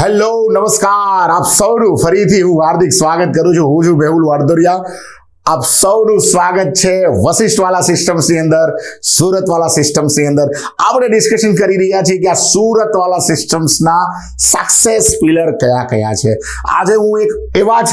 Hello નમસ્કાર આપ સૌનું ફરીથી હું હાર્દિક સ્વાગત કરું છું. હું છું મેહુલ વાડદોરિયા. આપ સૌનું સ્વાગત છે વશિષ્ઠવાલા સિસ્ટમ્સની અંદર, સુરતવાલા સિસ્ટમ્સની અંદર. આપણે ડિસ્કશન કરી રહ્યા છીએ કે આ સુરતવાલા સિસ્ટમ્સના સક્સેસ પિલર કયા કયા છે. આજે હું એક એવા જ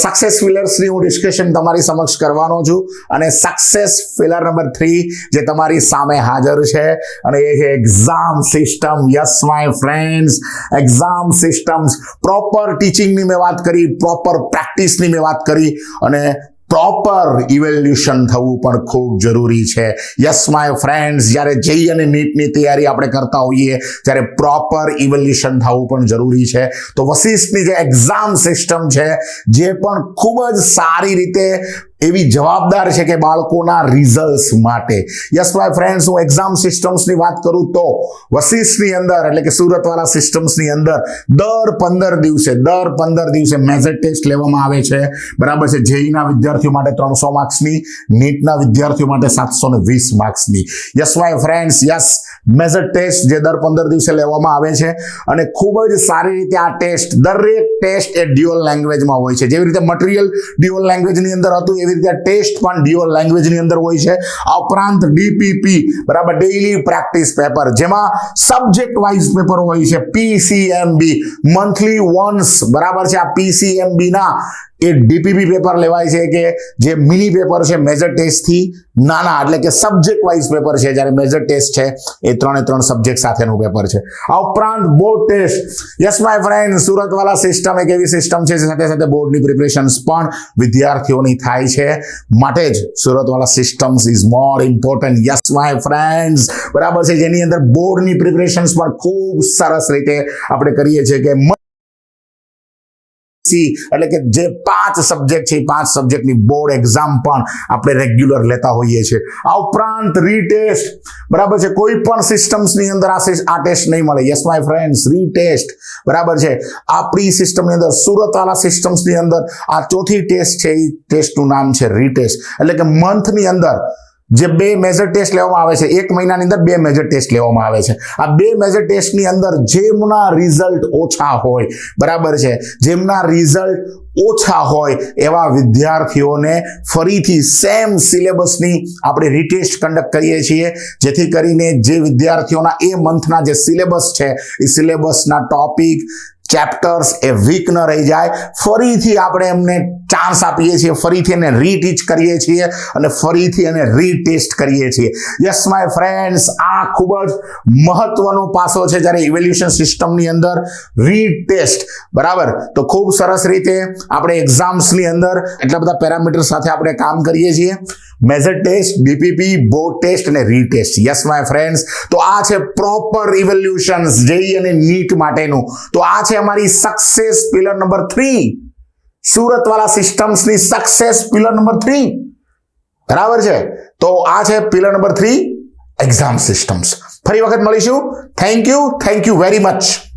સક્સેસ પિલર્સની હું ડિસ્કશન તમારી સમક્ષ કરવાનો છું અને સક્સેસ પિલર નંબર 3 જે તમારી સામે હાજર છે અને એ છે exam system. Yes my friends, exam systems. Proper ટીચિંગની મેં વાત કરી, પ્રોપર પ્રેક્ટિસની મેં વાત કરી અને પ્રોપર ઇવેલ્યુશન થવું પણ ખૂબ જરૂરી છે. યસ માય ફ્રેન્ડ્સ, જ્યારે જેઈ અને નીટની તૈયારી આપણે કરતા હોઈએ ત્યારે પ્રોપર ઇવેલ્યુશન થવું પણ જરૂરી છે. તો વશિષ્ઠની જે એક્ઝામ સિસ્ટમ છે જે પણ ખૂબ જ સારી રીતે એવી જવાબદાર છે કે બાળકોના રિઝલ્ટ્સ માટે. યસ માય ફ્રેન્ડ્સ, હું એક્ઝામ સિસ્ટમ્સની વાત કરું તો વશિષ્ઠની અંદર એટલે કે સુરતવાલા સિસ્ટમ્સની અંદર દર 15 દિવસે મેજર ટેસ્ટ લેવામાં આવે છે. બરાબર છે. જેઈના વિદ્યાર્થીઓ માટે 300 માર્ક્સની, નીટના વિદ્યાર્થીઓ માટે 720 માર્ક્સની. Yes my friends, yes, major test જે દર 15 દિવસે લેવામાં આવે છે અને ખૂબ જ સારી રીતે આ ટેસ્ટ, દરેક ટેસ્ટ એ ડ્યુઅલ લેંગ્વેજમાં હોય છે. જેવી રીતે મટીરિયલ ડ્યુઅલ લેંગ્વેજની અંદર હતું એવી રીતે ટેસ્ટ પણ ડ્યુઅલ લેંગ્વેજની અંદર હોય છે. આ ઉપરાંત ડીપીપી, બરાબર, ડેઈલી પ્રેક્ટિસ પેપર, જેમાં સબ્જેક્ટ વાઇઝ પેપર હોય છે. પીસીએમબી મંથલી વન્સ, બરાબર છે. આ પીસીએમબી ના એ ડીપીપી પેપર લેવાય છે કે જે મિની પેપર છે મેજર ટેસ્ટથી નાના, એટલે કે સબ્જેક્ટ વાઇઝ પેપર છે. જ્યારે મેજર ટેસ્ટ છે એ 3 સબ્જેક્ટ સાથેનું પેપર છે. આ ઉપરાંત board test. Yes my friend, Suratwala system એક એવી સિસ્ટમ છે સાથે સાથે બોર્ડની પ્રિપરેશન્સ પણ વિદ્યાર્થીઓની થાય છે. માટે જ Suratwala systems is more important. Yes my friends, બરાબર છે. જેની અંદર બોર્ડની પ્રિપરેશન્સ પણ ખૂબ સરસ રીતે આપણે કરીએ છીએ કે એટલે કે જે 5 સબ્જેક્ટ છે 5 સબ્જેક્ટની બોર્ડ એક્ઝામ પણ આપણે રેગ્યુલર લેતા હોઈએ છીએ. આ ઉપરાંત રીટેસ્ટ, બરાબર છે. કોઈ પણ સિસ્ટમ્સની અંદર આ ટેસ્ટ નહીં મળે. યસ માય ફ્રેન્ડ્સ, રીટેસ્ટ, બરાબર છે. આપણી સિસ્ટમની અંદર, સુરતવાલા સિસ્ટમ્સની અંદર આ ચોથી ટેસ્ટ છે. એ ટેસ્ટનું નામ છે રીટેસ્ટ. એટલે કે મંથની અંદર જે 2 મેજર ટેસ્ટ લેવામાં આવે છે, 1 મહિનાની અંદર 2 મેજર ટેસ્ટ લેવામાં આવે છે. આ 2 મેજર ટેસ્ટની અંદર જેમના રિઝલ્ટ ઓછા હોય, બરાબર છે, જેમના રિઝલ્ટ ઓછા હોય એવા વિદ્યાર્થીઓને ફરીથી સેમ સિલેબસની આપણે રીટેસ્ટ કન્ડક્ટ કરીએ છીએ, જેથી કરીને જે વિદ્યાર્થીઓના એ મંથના જે સિલેબસ છે એ સિલેબસના ટોપિક, ચેપ્ટર્સ એ વીક ન રહી જાય. ફરીથી આપણે એમને ચાન્સ આપીએ છીએ, ફરીથી એને રીટીચ કરીએ છીએ અને ફરીથી એને રીટેસ્ટ કરીએ છીએ. યસ માય ફ્રેન્ડ્સ, આ ખૂબ જ મહત્વનો પાસો છે જ્યારે ઇવેલ્યુશન સિસ્ટમની અંદર રીટેસ્ટ, બરાબર. તો ખૂબ સરસ રીતે આપણે એક્ઝામ્સની અંદર એટલા બધા પેરામીટર સાથે આપણે કામ કરીએ છીએ. Major test, DPP, board test અને રીટેસ્ટ. યસ માય ફ્રેન્ડ્સ, તો આ છે પ્રોપર ઇવેલ્યુશન્સ જેઈ અને નીટ માટેનું. તો આ છે અમારી સક્સેસ પિલર નંબર 3, સુરતવાલા સિસ્ટમ્સની સક્સેસ પિલર નંબર 3, બરાબર છે. તો આ છે પિલર નંબર 3, એક્ઝામ સિસ્ટમ્સ. ફરી વખત મળીશું. Thank you very much.